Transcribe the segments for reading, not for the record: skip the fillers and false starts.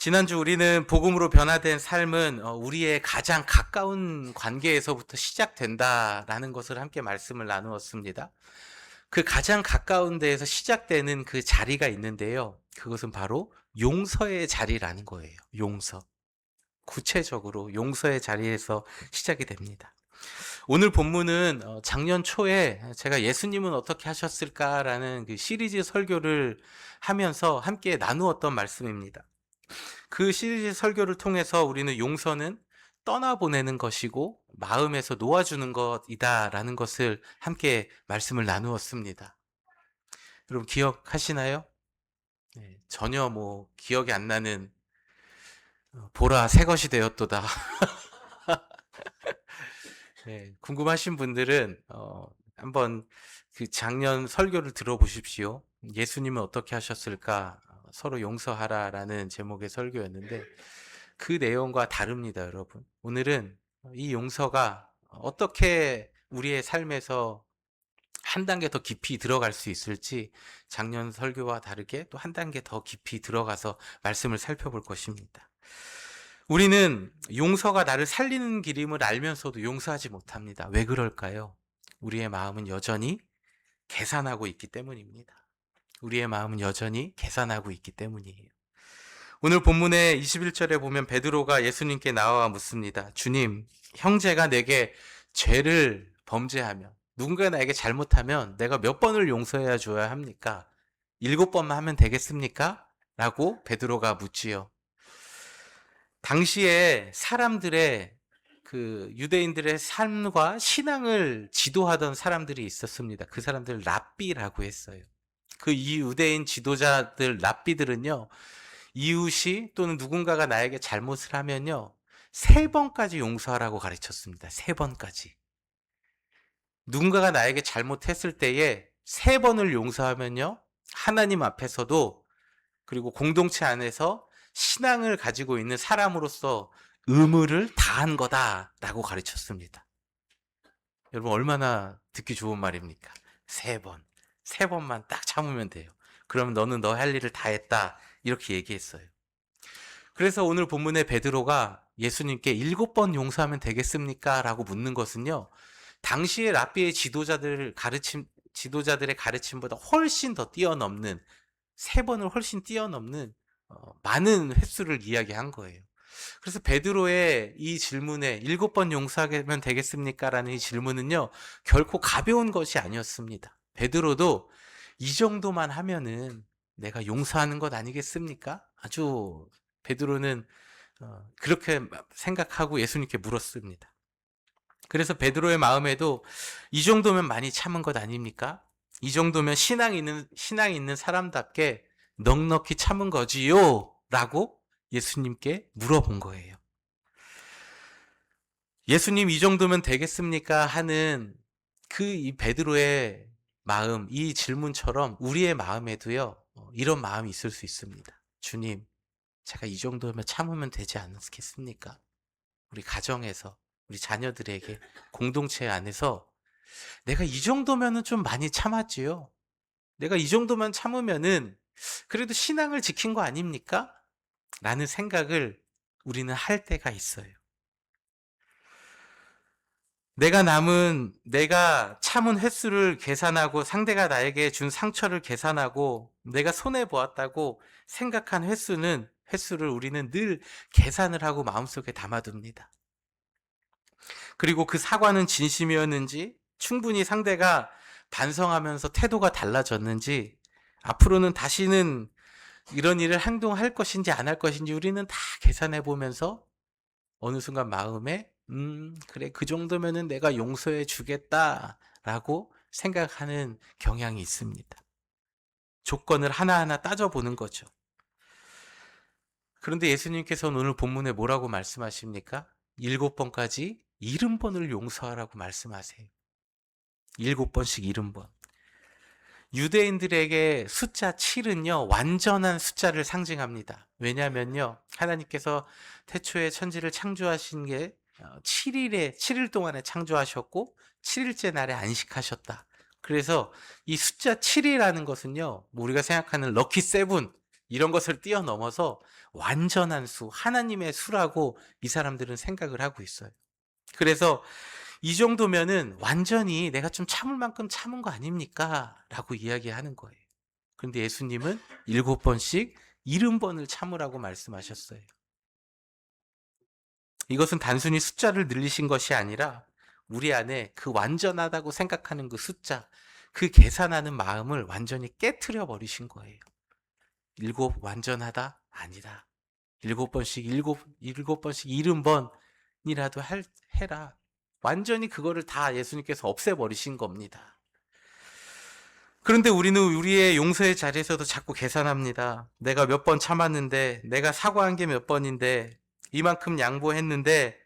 지난주 우리는 복음으로 변화된 삶은 우리의 가장 가까운 관계에서부터 시작된다라는 것을 함께 말씀을 나누었습니다. 그 가장 가까운 데에서 시작되는 그 자리가 있는데요. 그것은 바로 용서의 자리라는 거예요. 용서. 구체적으로 용서의 자리에서 시작이 됩니다. 오늘 본문은 작년 초에 제가 예수님은 어떻게 하셨을까라는 그 시리즈 설교를 하면서 함께 나누었던 말씀입니다. 그 시리즈 설교를 통해서 우리는 용서는 떠나보내는 것이고 마음에서 놓아주는 것이다라는 것을 함께 말씀을 나누었습니다. 여러분 기억하시나요? 네, 전혀 기억이 안 나는 보라 새 것이 되었도다. 네, 궁금하신 분들은 한번 그 작년 설교를 들어보십시오. 예수님은 어떻게 하셨을까? 서로 용서하라라는 제목의 설교였는데 그 내용과 다릅니다, 여러분. 오늘은 이 용서가 어떻게 우리의 삶에서 한 단계 더 깊이 들어갈 수 있을지 작년 설교와 다르게 또 한 단계 더 깊이 들어가서 말씀을 살펴볼 것입니다. 우리는 용서가 나를 살리는 길임을 알면서도 용서하지 못합니다. 왜 그럴까요? 우리의 마음은 여전히 계산하고 있기 때문입니다. 우리의 마음은 여전히 계산하고 있기 때문이에요. 오늘 본문의 21절에 보면 베드로가 예수님께 나와 묻습니다. 주님, 형제가 내게 죄를 범죄하면, 누군가 나에게 잘못하면 내가 몇 번을 용서해 줘야 합니까? 7번만 하면 되겠습니까? 라고 베드로가 묻지요. 당시에 사람들의 그 유대인들의 삶과 신앙을 지도하던 사람들이 있었습니다. 그 사람들 랍비라고 했어요. 그 이 유대인 지도자들 랍비들은요, 이웃이 또는 누군가가 나에게 잘못을 하면요, 3번까지 용서하라고 가르쳤습니다. 3번까지. 누군가가 나에게 잘못했을 때에 3번을 용서하면요, 하나님 앞에서도 그리고 공동체 안에서 신앙을 가지고 있는 사람으로서 의무를 다한 거다라고 가르쳤습니다. 여러분 얼마나 듣기 좋은 말입니까? 3번. 3번만 딱 참으면 돼요. 그러면 너는 너 할 일을 다 했다. 이렇게 얘기했어요. 그래서 오늘 본문의 베드로가 예수님께 7번 용서하면 되겠습니까? 라고 묻는 것은요, 당시의 랍비의 지도자들의 가르침보다 훨씬 더 뛰어넘는, 3번을 훨씬 뛰어넘는 많은 횟수를 이야기한 거예요. 그래서 베드로의 이 질문에 7번 용서하면 되겠습니까? 라는 이 질문은요, 결코 가벼운 것이 아니었습니다. 베드로도 이 정도만 하면은 내가 용서하는 것 아니겠습니까? 아주 베드로는 그렇게 생각하고 예수님께 물었습니다. 그래서 베드로의 마음에도 이 정도면 많이 참은 것 아닙니까? 이 정도면 신앙이 있는 사람답게 넉넉히 참은 거지요? 라고 예수님께 물어본 거예요. 예수님 이 정도면 되겠습니까? 하는 이 베드로의 마음, 이 질문처럼 우리의 마음에도요, 이런 마음이 있을 수 있습니다. 주님, 제가 이 정도면 참으면 되지 않겠습니까? 우리 가정에서, 우리 자녀들에게, 공동체 안에서 내가 이 정도면은 좀 많이 참았지요. 내가 이 정도만 참으면은 그래도 신앙을 지킨 거 아닙니까? 라는 생각을 우리는 할 때가 있어요. 내가 참은 횟수를 계산하고 상대가 나에게 준 상처를 계산하고 내가 손해보았다고 생각한 횟수를 우리는 늘 계산을 하고 마음속에 담아둡니다. 그리고 그 사과는 진심이었는지, 충분히 상대가 반성하면서 태도가 달라졌는지, 앞으로는 다시는 이런 일을 행동할 것인지 안 할 것인지 우리는 다 계산해 보면서 어느 순간 마음에 그래, 그 정도면은 내가 용서해 주겠다라고 생각하는 경향이 있습니다. 조건을 하나하나 따져보는 거죠. 그런데 예수님께서는 오늘 본문에 뭐라고 말씀하십니까? 7번까지 70번을 용서하라고 말씀하세요. 7번씩 70번. 유대인들에게 숫자 7은요, 완전한 숫자를 상징합니다. 왜냐면요, 하나님께서 태초에 천지를 창조하신 게 7일 동안에 창조하셨고, 7일째 날에 안식하셨다. 그래서 이 숫자 7이라는 것은요, 우리가 생각하는 럭키 세븐, 이런 것을 뛰어넘어서 완전한 수, 하나님의 수라고 이 사람들은 생각을 하고 있어요. 그래서 이 정도면은 완전히 내가 좀 참을 만큼 참은 거 아닙니까? 라고 이야기하는 거예요. 그런데 예수님은 7번씩 70번을 참으라고 말씀하셨어요. 이것은 단순히 숫자를 늘리신 것이 아니라 우리 안에 그 완전하다고 생각하는 그 숫자, 그 계산하는 마음을 완전히 깨트려 버리신 거예요. 7 완전하다? 아니다. 7번씩 7번씩 70번이라도 해라. 완전히 그거를 다 예수님께서 없애버리신 겁니다. 그런데 우리는 우리의 용서의 자리에서도 자꾸 계산합니다. 내가 몇 번 참았는데, 내가 사과한 게 몇 번인데, 이만큼 양보했는데,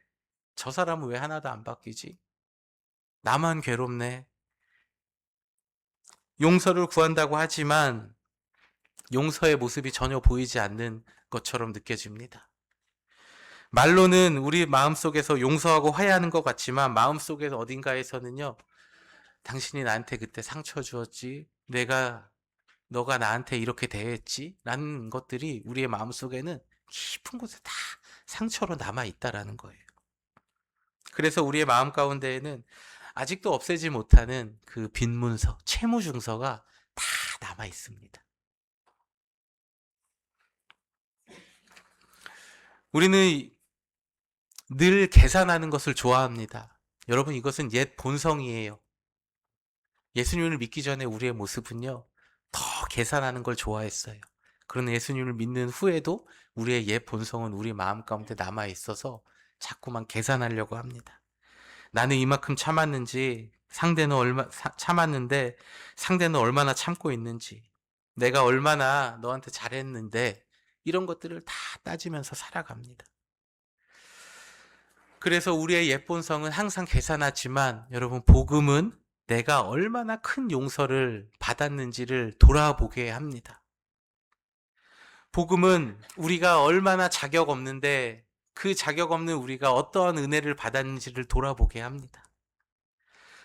저 사람은 왜 하나도 안 바뀌지? 나만 괴롭네. 용서를 구한다고 하지만, 용서의 모습이 전혀 보이지 않는 것처럼 느껴집니다. 말로는 우리 마음속에서 용서하고 화해하는 것 같지만, 마음속에서 어딘가에서는요, 당신이 나한테 그때 상처 주었지? 너가 나한테 이렇게 대했지? 라는 것들이 우리의 마음속에는 깊은 곳에 다 상처로 남아있다라는 거예요. 그래서 우리의 마음 가운데에는 아직도 없애지 못하는 그 빈문서, 채무증서가 다 남아있습니다. 우리는 늘 계산하는 것을 좋아합니다. 여러분, 이것은 옛 본성이에요. 예수님을 믿기 전에 우리의 모습은요, 더 계산하는 걸 좋아했어요. 그러나 예수님을 믿는 후에도 우리의 옛 본성은 우리 마음 가운데 남아 있어서 자꾸만 계산하려고 합니다. 나는 이만큼 참았는지, 참았는데 상대는 얼마나 참고 있는지, 내가 얼마나 너한테 잘했는데, 이런 것들을 다 따지면서 살아갑니다. 그래서 우리의 옛 본성은 항상 계산하지만, 여러분, 복음은 내가 얼마나 큰 용서를 받았는지를 돌아보게 합니다. 복음은 우리가 얼마나 자격 없는데 그 자격 없는 우리가 어떠한 은혜를 받았는지를 돌아보게 합니다.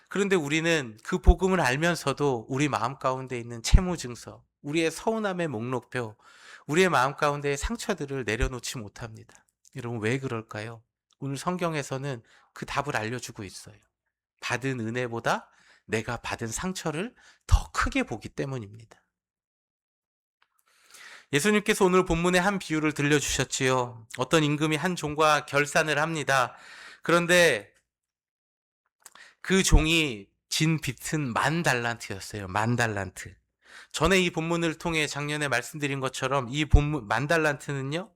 그런데 우리는 그 복음을 알면서도 우리 마음 가운데 있는 채무증서, 우리의 서운함의 목록표, 우리의 마음 가운데의 상처들을 내려놓지 못합니다. 여러분, 왜 그럴까요? 오늘 성경에서는 그 답을 알려주고 있어요. 받은 은혜보다 내가 받은 상처를 더 크게 보기 때문입니다. 예수님께서 오늘 본문에 한 비유를 들려주셨지요. 어떤 임금이 한 종과 결산을 합니다. 그런데 그 종이 진 빚은 10,000달란트였어요. 10,000달란트. 전에 이 본문을 통해 작년에 말씀드린 것처럼 이 본문 10,000달란트는요,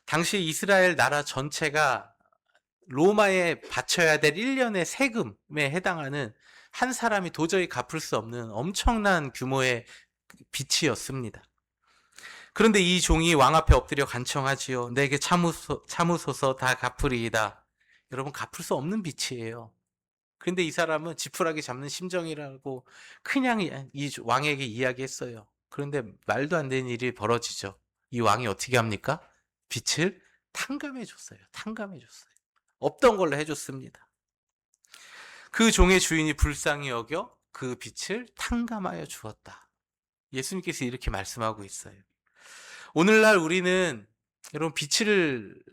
당시 이스라엘 나라 전체가 로마에 바쳐야 될 1년의 세금에 해당하는 한 사람이 도저히 갚을 수 없는 엄청난 규모의 빚이었습니다. 그런데 이 종이 왕 앞에 엎드려 간청하지요. 내게 참으소서 다 갚으리이다. 여러분, 갚을 수 없는 빚이에요. 그런데 이 사람은 지푸라기 잡는 심정이라고 그냥 이 왕에게 이야기했어요. 그런데 말도 안 되는 일이 벌어지죠. 이 왕이 어떻게 합니까? 빚을 탕감해 줬어요. 탕감해 줬어요. 없던 걸로 해줬습니다. 그 종의 주인이 불쌍히 여겨 그 빚을 탕감하여 주었다. 예수님께서 이렇게 말씀하고 있어요. 오늘날 우리는 여러분 빚을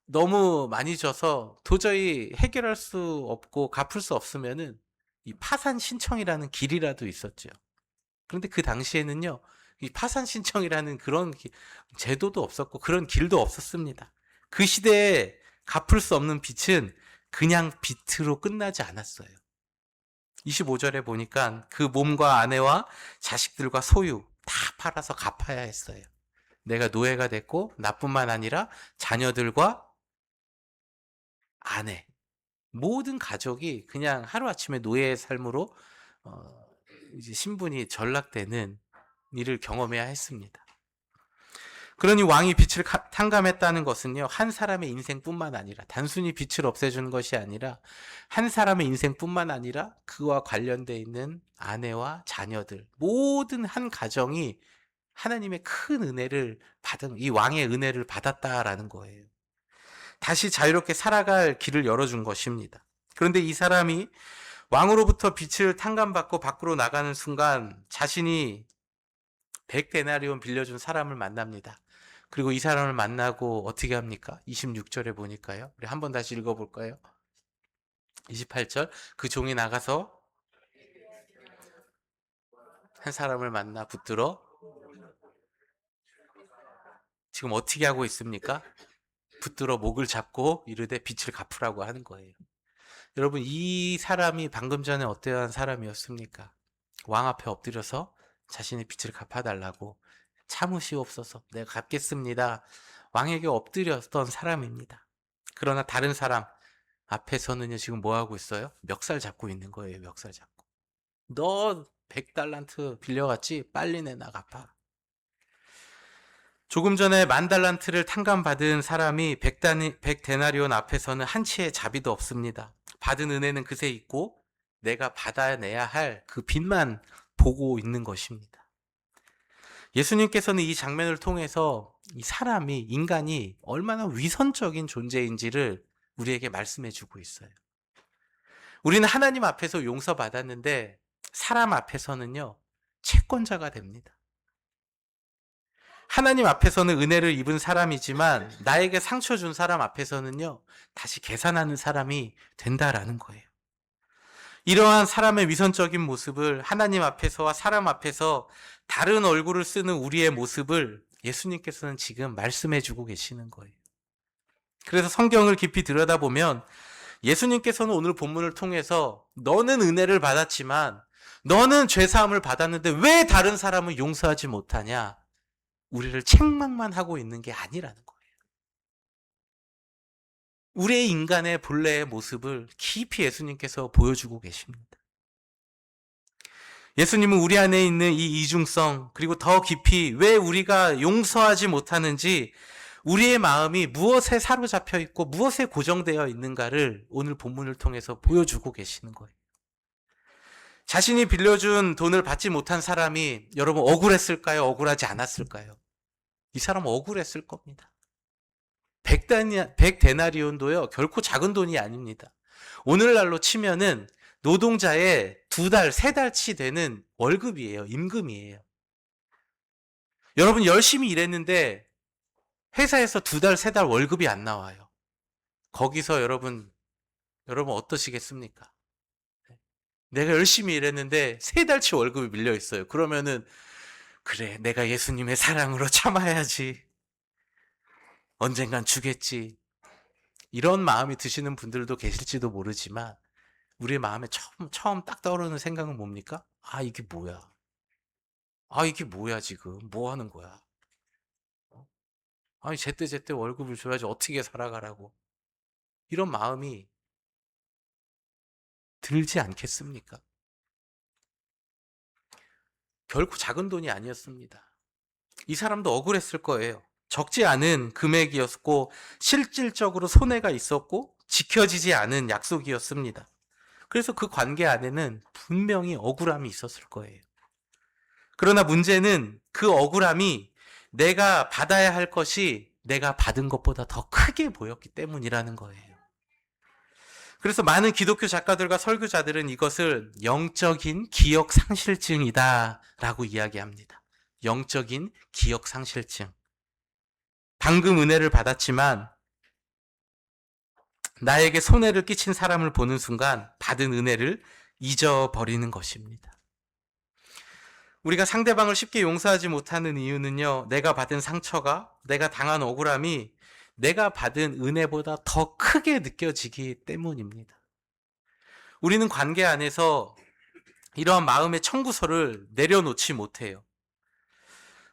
너무 많이 져서 도저히 해결할 수 없고 갚을 수 없으면은 이 파산 신청이라는 길이라도 있었죠. 그런데 그 당시에는요, 이 파산 신청이라는 그런 제도도 없었고 그런 길도 없었습니다. 그 시대에 갚을 수 없는 빚은 그냥 빚으로 끝나지 않았어요. 25절에 보니까 그 몸과 아내와 자식들과 소유 다 팔아서 갚아야 했어요. 내가 노예가 됐고 나뿐만 아니라 자녀들과 아내, 모든 가족이 그냥 하루아침에 노예의 삶으로 이제 신분이 전락되는 일을 경험해야 했습니다. 그러니 왕이 빚을 탕감했다는 것은요, 한 사람의 인생뿐만 아니라 단순히 빚을 없애주는 것이 아니라 한 사람의 인생뿐만 아니라 그와 관련되어 있는 아내와 자녀들, 모든 한 가정이 하나님의 큰 은혜를 받은, 이 왕의 은혜를 받았다라는 거예요. 다시 자유롭게 살아갈 길을 열어준 것입니다. 그런데 이 사람이 왕으로부터 빚을 탕감받고 밖으로 나가는 순간 자신이 100데나리온 빌려준 사람을 만납니다. 그리고 이 사람을 만나고 어떻게 합니까? 26절에 보니까요. 우리 한번 다시 읽어볼까요? 28절, 그 종이 나가서 한 사람을 만나 붙들어 지금 어떻게 하고 있습니까? 붙들어 목을 잡고 이르되 빚을 갚으라고 하는 거예요. 여러분, 이 사람이 방금 전에 어떠한 사람이었습니까? 왕 앞에 엎드려서 자신의 빚을 갚아달라고, 참으시옵소서 내가 갚겠습니다, 왕에게 엎드렸던 사람입니다. 그러나 다른 사람 앞에서는요, 지금 뭐 하고 있어요? 멱살 잡고 있는 거예요. 멱살 잡고. 너 100달란트 빌려갔지? 빨리 내놔 갚아. 조금 전에 10,000달란트를 탕감받은 사람이 100데나리온 앞에서는 한치의 자비도 없습니다. 받은 은혜는 그새 있고 내가 받아내야 할 그 빚만 보고 있는 것입니다. 예수님께서는 이 장면을 통해서 이 사람이, 인간이 얼마나 위선적인 존재인지를 우리에게 말씀해 주고 있어요. 우리는 하나님 앞에서 용서받았는데 사람 앞에서는요, 채권자가 됩니다. 하나님 앞에서는 은혜를 입은 사람이지만 나에게 상처 준 사람 앞에서는요, 다시 계산하는 사람이 된다라는 거예요. 이러한 사람의 위선적인 모습을, 하나님 앞에서와 사람 앞에서 다른 얼굴을 쓰는 우리의 모습을 예수님께서는 지금 말씀해 주고 계시는 거예요. 그래서 성경을 깊이 들여다보면 예수님께서는 오늘 본문을 통해서 너는 은혜를 받았지만, 너는 죄사함을 받았는데 왜 다른 사람을 용서하지 못하냐, 우리를 책망만 하고 있는 게 아니라는 거예요. 우리의 인간의 본래의 모습을 깊이 예수님께서 보여주고 계십니다. 예수님은 우리 안에 있는 이 이중성, 그리고 더 깊이 왜 우리가 용서하지 못하는지, 우리의 마음이 무엇에 사로잡혀 있고 무엇에 고정되어 있는가를 오늘 본문을 통해서 보여주고 계시는 거예요. 자신이 빌려준 돈을 받지 못한 사람이 여러분 억울했을까요? 억울하지 않았을까요? 이 사람 억울했을 겁니다. 100데나리온도요, 결코 작은 돈이 아닙니다. 오늘날로 치면은 노동자의 2달, 3달치 되는 월급이에요. 임금이에요. 여러분 열심히 일했는데 회사에서 2달, 3달 월급이 안 나와요. 거기서 여러분 어떠시겠습니까? 내가 열심히 일했는데 3달치 월급이 밀려 있어요. 그러면은, 그래, 내가 예수님의 사랑으로 참아야지, 언젠간 주겠지, 이런 마음이 드시는 분들도 계실지도 모르지만, 우리의 마음에 처음 딱 떠오르는 생각은 뭡니까? 아, 이게 뭐야? 아, 이게 뭐야, 지금? 뭐 하는 거야? 어? 아니, 제때 월급을 줘야지 어떻게 살아가라고. 이런 마음이 들지 않겠습니까? 결코 작은 돈이 아니었습니다. 이 사람도 억울했을 거예요. 적지 않은 금액이었고, 실질적으로 손해가 있었고, 지켜지지 않은 약속이었습니다. 그래서 그 관계 안에는 분명히 억울함이 있었을 거예요. 그러나 문제는 그 억울함이 내가 받아야 할 것이 내가 받은 것보다 더 크게 보였기 때문이라는 거예요. 그래서 많은 기독교 작가들과 설교자들은 이것을 영적인 기억 상실증이다 라고 이야기합니다. 영적인 기억 상실증. 방금 은혜를 받았지만 나에게 손해를 끼친 사람을 보는 순간 받은 은혜를 잊어버리는 것입니다. 우리가 상대방을 쉽게 용서하지 못하는 이유는요, 내가 받은 상처가, 내가 당한 억울함이 내가 받은 은혜보다 더 크게 느껴지기 때문입니다. 우리는 관계 안에서 이러한 마음의 청구서를 내려놓지 못해요.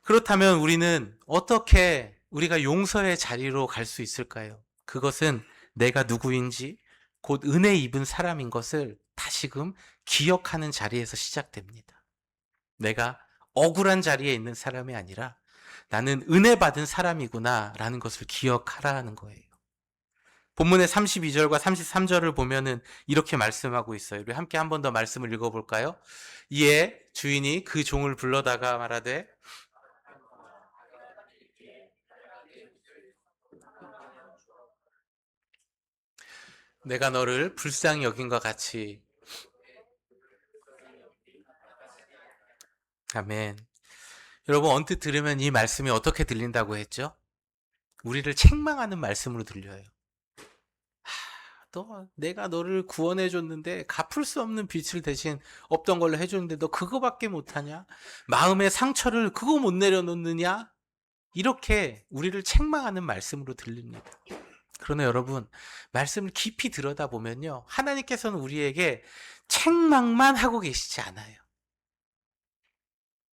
그렇다면 우리는 어떻게 우리가 용서의 자리로 갈 수 있을까요? 그것은 내가 누구인지, 곧 은혜 입은 사람인 것을 다시금 기억하는 자리에서 시작됩니다. 내가 억울한 자리에 있는 사람이 아니라 나는 은혜 받은 사람이구나 라는 것을 기억하라는 거예요. 본문의 32절과 33절을 보면은 이렇게 말씀하고 있어요. 우리 함께 한 번 더 말씀을 읽어볼까요? 이에 주인이 그 종을 불러다가 말하되 내가 너를 불쌍히 여긴 것 같이. 아멘. 여러분, 언뜻 들으면 이 말씀이 어떻게 들린다고 했죠? 우리를 책망하는 말씀으로 들려요. 너, 내가 너를 구원해 줬는데 갚을 수 없는 빚을 대신 없던 걸로 해줬는데 너 그거밖에 못하냐? 마음의 상처를 그거 못 내려놓느냐? 이렇게 우리를 책망하는 말씀으로 들립니다. 그러나 여러분, 말씀을 깊이 들여다보면요, 하나님께서는 우리에게 책망만 하고 계시지 않아요.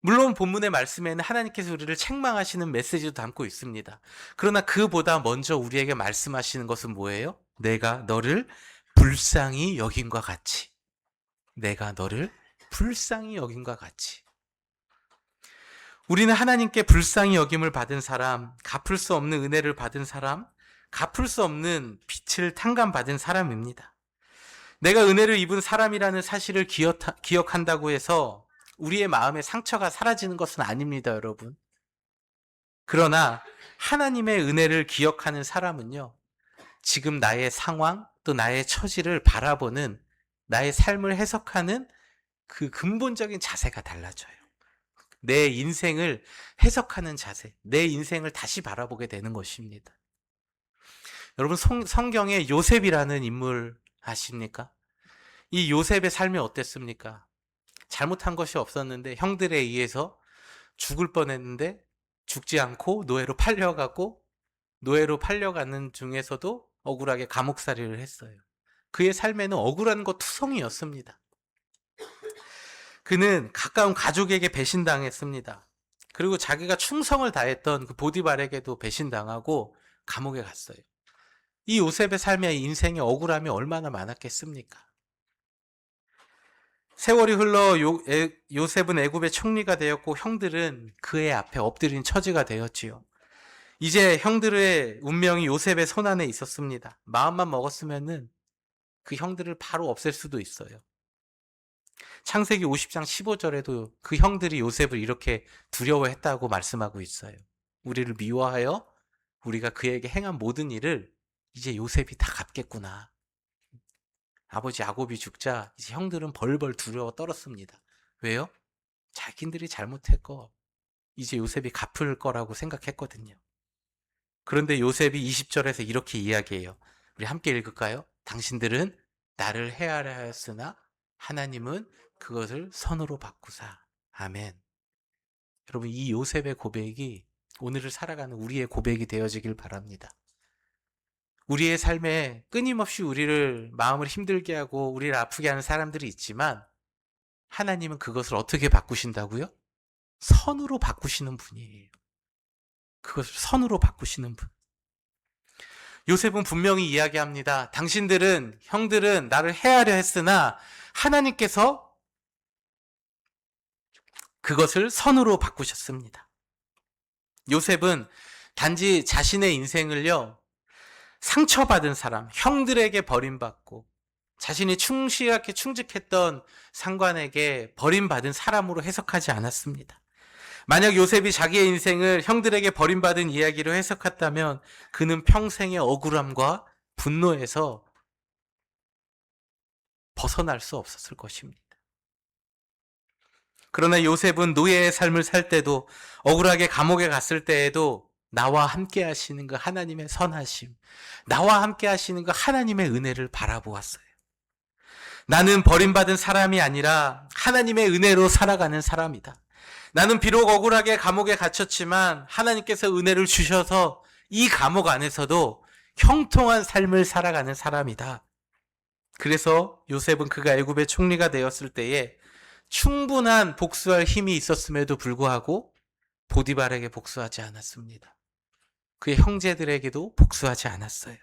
물론 본문의 말씀에는 하나님께서 우리를 책망하시는 메시지도 담고 있습니다. 그러나 그보다 먼저 우리에게 말씀하시는 것은 뭐예요? 내가 너를 불쌍히 여김과 같이. 내가 너를 불쌍히 여김과 같이. 우리는 하나님께 불쌍히 여김을 받은 사람, 갚을 수 없는 은혜를 받은 사람, 갚을 수 없는 빚을 탕감받은 사람입니다. 내가 은혜를 입은 사람이라는 사실을 기억한다고 해서 우리의 마음의 상처가 사라지는 것은 아닙니다, 여러분. 그러나 하나님의 은혜를 기억하는 사람은요, 지금 나의 상황, 또 나의 처지를 바라보는, 나의 삶을 해석하는 그 근본적인 자세가 달라져요. 내 인생을 해석하는 자세, 내 인생을 다시 바라보게 되는 것입니다. 여러분, 성경에 요셉이라는 인물 아십니까? 이 요셉의 삶이 어땠습니까? 잘못한 것이 없었는데 형들에 의해서 죽을 뻔했는데 죽지 않고 노예로 팔려가고, 노예로 팔려가는 중에서도 억울하게 감옥살이를 했어요. 그의 삶에는 억울한 것 투성이었습니다. 그는 가까운 가족에게 배신당했습니다. 그리고 자기가 충성을 다했던 그 보디발에게도 배신당하고 감옥에 갔어요. 이 요셉의 삶의 인생의 억울함이 얼마나 많았겠습니까? 세월이 흘러 요셉은 애굽의 총리가 되었고 형들은 그의 앞에 엎드린 처지가 되었지요. 이제 형들의 운명이 요셉의 손안에 있었습니다. 마음만 먹었으면은 그 형들을 바로 없앨 수도 있어요. 창세기 50장 15절에도 그 형들이 요셉을 이렇게 두려워했다고 말씀하고 있어요. 우리를 미워하여 우리가 그에게 행한 모든 일을 이제 요셉이 다 갚겠구나. 아버지 야곱이 죽자 이제 형들은 벌벌 두려워 떨었습니다. 왜요? 자기들이 잘못했고 이제 요셉이 갚을 거라고 생각했거든요. 그런데 요셉이 20절에서 이렇게 이야기해요. 우리 함께 읽을까요? 당신들은 나를 해하려 하였으나 하나님은 그것을 선으로 바꾸사. 아멘. 여러분, 이 요셉의 고백이 오늘을 살아가는 우리의 고백이 되어지길 바랍니다. 우리의 삶에 끊임없이 우리를 마음을 힘들게 하고 우리를 아프게 하는 사람들이 있지만 하나님은 그것을 어떻게 바꾸신다고요? 선으로 바꾸시는 분이에요. 그것을 선으로 바꾸시는 분. 요셉은 분명히 이야기합니다. 당신들은, 형들은 나를 해하려 했으나 하나님께서 그것을 선으로 바꾸셨습니다. 요셉은 단지 자신의 인생을요, 상처받은 사람, 형들에게 버림받고 자신이 충실하게 충직했던 상관에게 버림받은 사람으로 해석하지 않았습니다. 만약 요셉이 자기의 인생을 형들에게 버림받은 이야기로 해석했다면 그는 평생의 억울함과 분노에서 벗어날 수 없었을 것입니다. 그러나 요셉은 노예의 삶을 살 때도, 억울하게 감옥에 갔을 때에도 나와 함께 하시는 그 하나님의 선하심, 나와 함께 하시는 그 하나님의 은혜를 바라보았어요. 나는 버림받은 사람이 아니라 하나님의 은혜로 살아가는 사람이다. 나는 비록 억울하게 감옥에 갇혔지만 하나님께서 은혜를 주셔서 이 감옥 안에서도 형통한 삶을 살아가는 사람이다. 그래서 요셉은 그가 애굽의 총리가 되었을 때에 충분한 복수할 힘이 있었음에도 불구하고 보디발에게 복수하지 않았습니다. 그의 형제들에게도 복수하지 않았어요.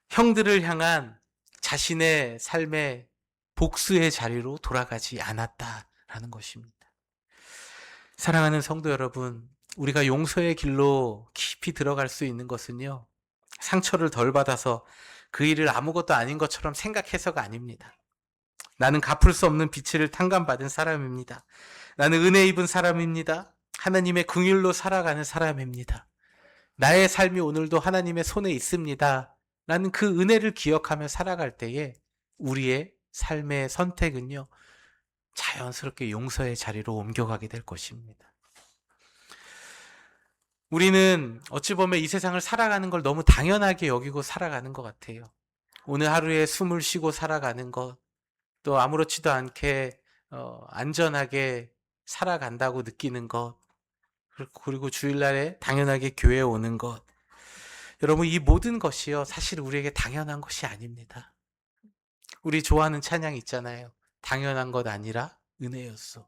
형들을 향한 자신의 삶의 복수의 자리로 돌아가지 않았다라는 것입니다. 사랑하는 성도 여러분, 우리가 용서의 길로 깊이 들어갈 수 있는 것은요, 상처를 덜 받아서 그 일을 아무것도 아닌 것처럼 생각해서가 아닙니다. 나는 갚을 수 없는 빚을 탕감받은 사람입니다. 나는 은혜 입은 사람입니다. 하나님의 긍휼로 살아가는 사람입니다. 나의 삶이 오늘도 하나님의 손에 있습니다. 라는 그 은혜를 기억하며 살아갈 때에 우리의 삶의 선택은요, 자연스럽게 용서의 자리로 옮겨가게 될 것입니다. 우리는 어찌 보면 이 세상을 살아가는 걸 너무 당연하게 여기고 살아가는 것 같아요. 오늘 하루에 숨을 쉬고 살아가는 것, 또 아무렇지도 않게 안전하게 살아간다고 느끼는 것, 그리고 주일날에 당연하게 교회에 오는 것. 여러분, 이 모든 것이요, 사실 우리에게 당연한 것이 아닙니다. 우리 좋아하는 찬양 있잖아요. 당연한 것 아니라 은혜였어.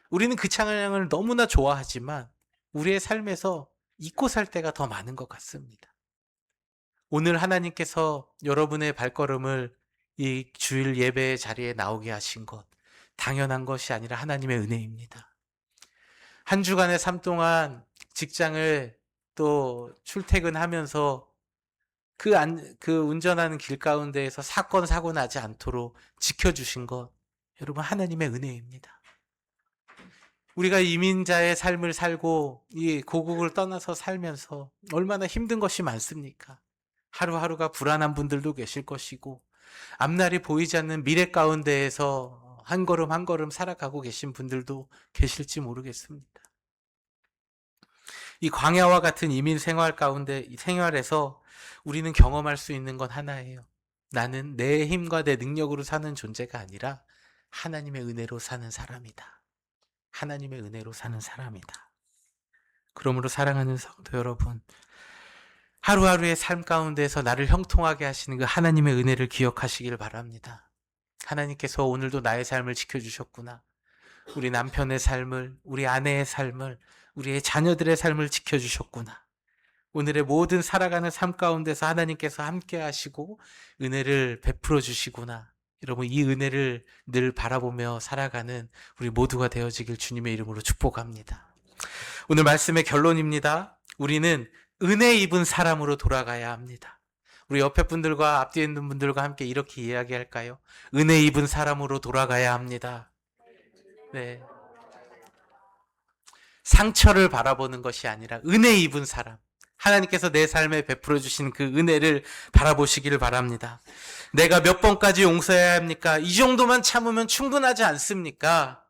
우리는 그 찬양을 너무나 좋아하지만 우리의 삶에서 잊고 살 때가 더 많은 것 같습니다. 오늘 하나님께서 여러분의 발걸음을 이 주일 예배의 자리에 나오게 하신 것, 당연한 것이 아니라 하나님의 은혜입니다. 한 주간의 삶 동안 직장을 또 출퇴근하면서 그 운전하는 길 가운데에서 사건, 사고 나지 않도록 지켜주신 것, 여러분 하나님의 은혜입니다. 우리가 이민자의 삶을 살고 이 고국을 떠나서 살면서 얼마나 힘든 것이 많습니까? 하루하루가 불안한 분들도 계실 것이고 앞날이 보이지 않는 미래 가운데에서 한 걸음 한 걸음 살아가고 계신 분들도 계실지 모르겠습니다. 이 광야와 같은 이민 생활 가운데 생활에서 우리는 경험할 수 있는 건 하나예요. 나는 내 힘과 내 능력으로 사는 존재가 아니라 하나님의 은혜로 사는 사람이다. 하나님의 은혜로 사는 사람이다. 그러므로 사랑하는 성도 여러분, 하루하루의 삶 가운데서 나를 형통하게 하시는 그 하나님의 은혜를 기억하시길 바랍니다. 하나님께서 오늘도 나의 삶을 지켜주셨구나. 우리 남편의 삶을, 우리 아내의 삶을, 우리의 자녀들의 삶을 지켜주셨구나. 오늘의 모든 살아가는 삶 가운데서 하나님께서 함께 하시고 은혜를 베풀어 주시구나. 여러분, 이 은혜를 늘 바라보며 살아가는 우리 모두가 되어지길 주님의 이름으로 축복합니다. 오늘 말씀의 결론입니다. 우리는 은혜 입은 사람으로 돌아가야 합니다. 우리 옆에 분들과 앞뒤에 있는 분들과 함께 이렇게 이야기할까요? 은혜 입은 사람으로 돌아가야 합니다. 네. 상처를 바라보는 것이 아니라 은혜 입은 사람, 하나님께서 내 삶에 베풀어 주신 그 은혜를 바라보시기를 바랍니다. 내가 몇 번까지 용서해야 합니까? 이 정도만 참으면 충분하지 않습니까?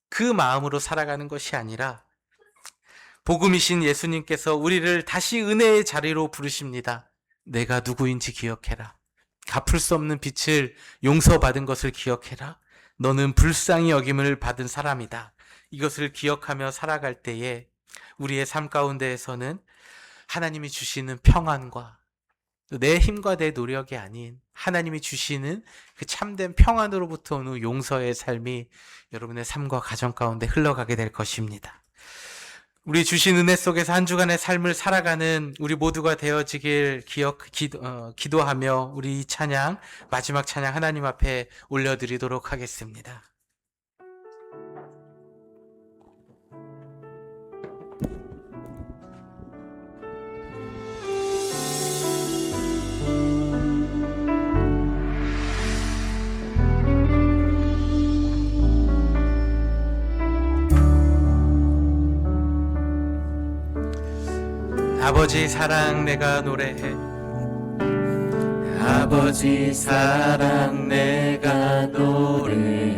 그 마음으로 살아가는 것이 아니라 복음이신 예수님께서 우리를 다시 은혜의 자리로 부르십니다. 내가 누구인지 기억해라. 갚을 수 없는 빚을 용서받은 것을 기억해라. 너는 불쌍히 여김을 받은 사람이다. 이것을 기억하며 살아갈 때에 우리의 삶 가운데에서는 하나님이 주시는 평안과 내 힘과 내 노력이 아닌 하나님이 주시는 그 참된 평안으로부터 오는 용서의 삶이 여러분의 삶과 가정 가운데 흘러가게 될 것입니다. 우리 주신 은혜 속에서 한 주간의 삶을 살아가는 우리 모두가 되어지길 기도하며 우리 이 찬양, 마지막 찬양 하나님 앞에 올려드리도록 하겠습니다. 아버지 사랑 내가 노래해. 아버지 사랑 내가 노래해.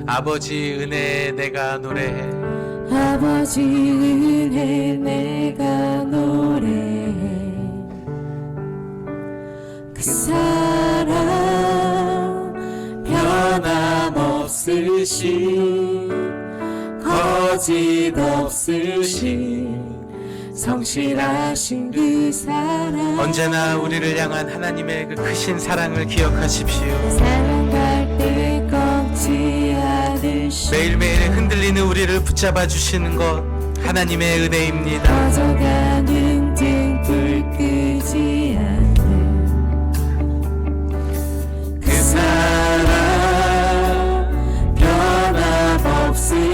아버지 은혜 내가 노래해. 아버지 은혜 내가 노래해. 그 사랑 변함없으신 거짓 없으신 성실하신 그 사랑, 언제나 우리를 향한 하나님의 그 크신 사랑을 기억하십시오. 사랑할 때 꺾지 않으신 매일매일 흔들리는 우리를 붙잡아 주시는 것 하나님의 은혜입니다. 꺼져가는 등불 끄지 않는 그 사랑 변함없으신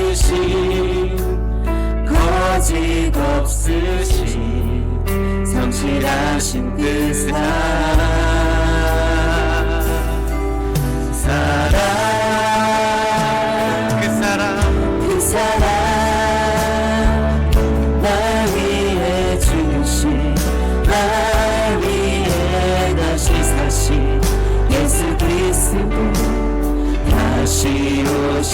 거짓 없으신 성실하신 그 사랑, 그 사랑 날 위해 주신, 날 위해 다시 사신 예수 그리스도 다시 오신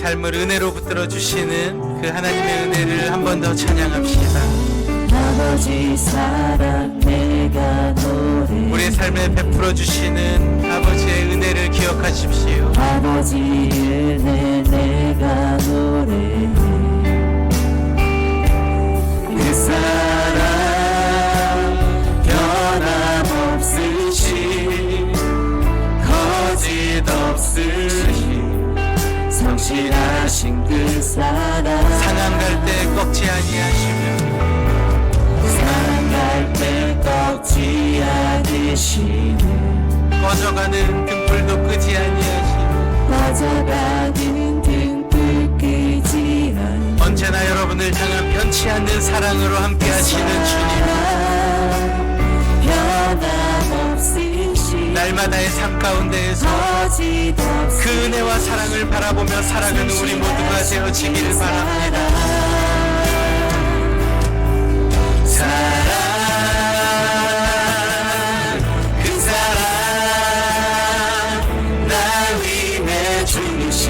삶을 은혜로 붙들어 주시는 그 하나님의 은혜를 한 번 더 찬양합시다. 아버지 사랑 내가 노래 우리의 삶에 베풀어 주시는 아버지의 은혜를 기억하십시오. 아버지 은혜 내가 노래해 그 사랑 변함없으신 거짓 없으신 성실하신 그 사랑 상한 갈 때 꺾지 아니하시며 사랑 갈때 꺾지 않으시네 꺼져가는 등불도 끄지 아니하시며 꺼져가는 등불 끄지 않으시네 언제나 여러분을 향한 변치 않는 사랑으로 함께 하시는 주님, 변함없으신 날마다의 삶 가운데에서 거짓 없으신 그 은혜와 사랑을 바라보며 살아가는 우리 모두가 되어지기를 바랍니다. 사랑, 그 사랑, 나 위해 죽으신,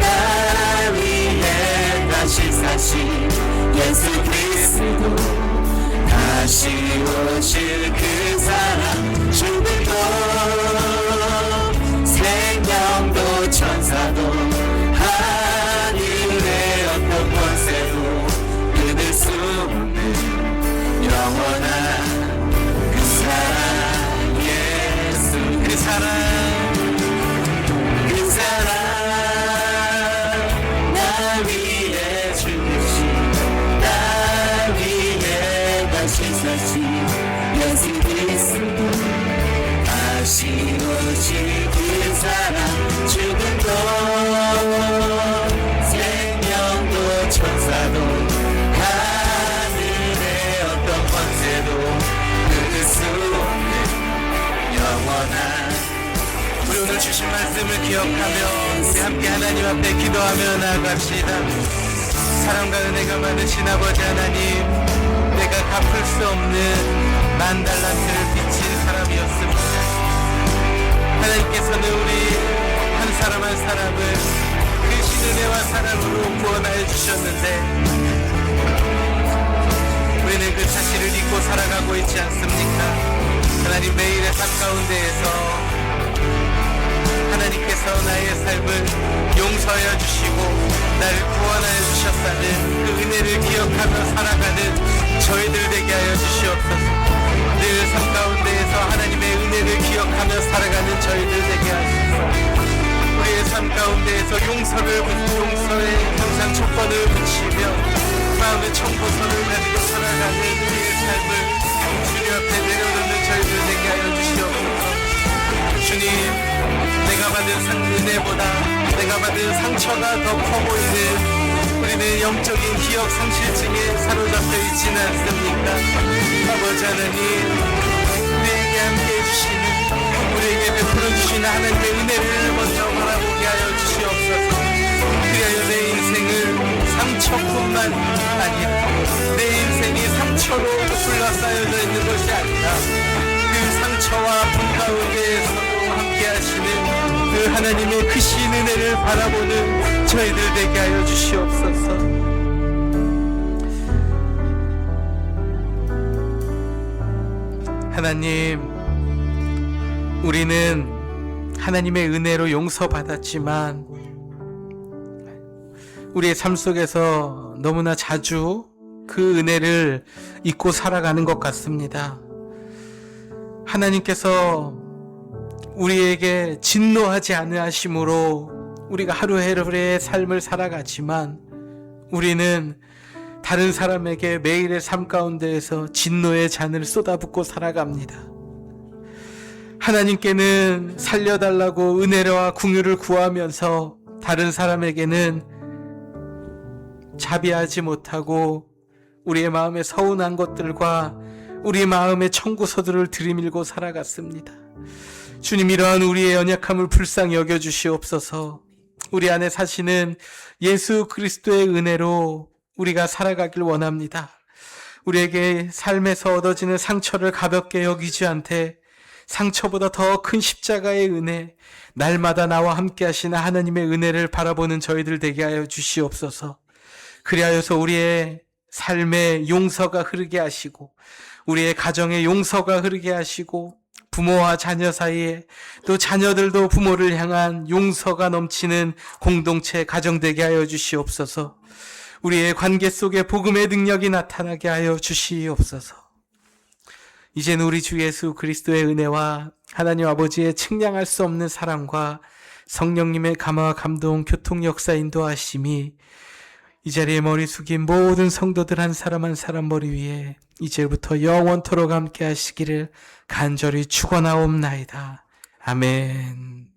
나 위해 다시 사신 예수 그리스도, 다시 오실 그 사랑, 죽음도 생명도 천사도 하늘의 어떤 권세도 끊을 수 없는 영원한 그 사랑, 예수 그 사랑, 그 사랑, 나 위해 죽으신, 나 위해 다시 사신 예수 그리스도, 다시 오실 그 사랑, 죽음도 생명도 천사도 하늘의 어떤 권세도 끊을 수 없는 영원한. 우리 오늘 주신 말씀을 기억하며 우리 함께 하나님 앞에 기도하며 나아갑시다. 사랑과 은혜가 많으신 아버지 하나님, 내가 갚을 수 없는 만 달란트를 빚진 사람이었습니다. 하나님께서는 우리 한 사람 한 사람을 크신 은혜와 사랑으로 구원하여 주셨는데 우리는 그 사실을 잊고 살아가고 있지 않습니까? 하나님, 매일의 삶 가운데에서 하나님께서 나의 삶을 용서하여 주시고 나를 구원하여 주셨다는 그 은혜를 기억하며 살아가는 저희들 되게 하여 주시옵소서. 늘 삶 가운데에서 하나님의 은혜를 기억하며 살아가는 저희들 되게 하소서. 우리의 삶 가운데에서 용서의 항상 촉권을 붙이며 마음의 청보선을 가지고 살아가는 우리의 삶을 주님 앞에 내려놓는 저희들 되게 하여 주시옵소서. 주님, 내가 받은 은혜보다 내가 받은 상처가 더 커 보이는 우리는 영적인 기억 상실증에 사로잡혀 있지는 않습니까? 아버지 하나님, 우리에게 함께 해주시는, 우리에게 베풀어 주시는 하나님의 은혜를 먼저 바라보게 하여 주시옵소서. 그리하여 내 인생을 상처뿐만 아니라 내 인생이 상처로 둘러싸여져 있는 것이 아니라 그 상처와 아픔 가운데에서도 함께 하시는 그 하나님의 크신 은혜를 바라보는 저희들 되게 하여 주시옵소서. 하나님, 우리는 하나님의 은혜로 용서받았지만 우리의 삶 속에서 너무나 자주 그 은혜를 잊고 살아가는 것 같습니다. 하나님께서 우리에게 진노하지 아니하심으로 우리가 하루하루의 삶을 살아가지만 우리는 다른 사람에게 매일의 삶 가운데에서 진노의 잔을 쏟아붓고 살아갑니다. 하나님께는 살려달라고 은혜와 긍휼을 구하면서 다른 사람에게는 자비하지 못하고 우리의 마음에 서운한 것들과 우리 마음의 청구서들을 들이밀고 살아갔습니다. 주님, 이러한 우리의 연약함을 불쌍히 여겨주시옵소서. 우리 안에 사시는 예수 그리스도의 은혜로 우리가 살아가길 원합니다. 우리에게 삶에서 얻어지는 상처를 가볍게 여기지 않되 상처보다 더 큰 십자가의 은혜, 날마다 나와 함께 하시는 하나님의 은혜를 바라보는 저희들 되게 하여 주시옵소서. 그리하여서 우리의 삶에 용서가 흐르게 하시고, 우리의 가정에 용서가 흐르게 하시고, 부모와 자녀 사이에, 또 자녀들도 부모를 향한 용서가 넘치는 공동체 가정 되게 하여 주시옵소서. 우리의 관계 속에 복음의 능력이 나타나게 하여 주시옵소서. 이제는 우리 주 예수 그리스도의 은혜와 하나님 아버지의 측량할 수 없는 사랑과 성령님의 감화와 감동, 교통 역사 인도하심이 이 자리에 머리 숙인 모든 성도들 한 사람 한 사람 머리 위에 이제부터 영원토록 함께 하시기를 간절히 축원하옵나이다. 아멘.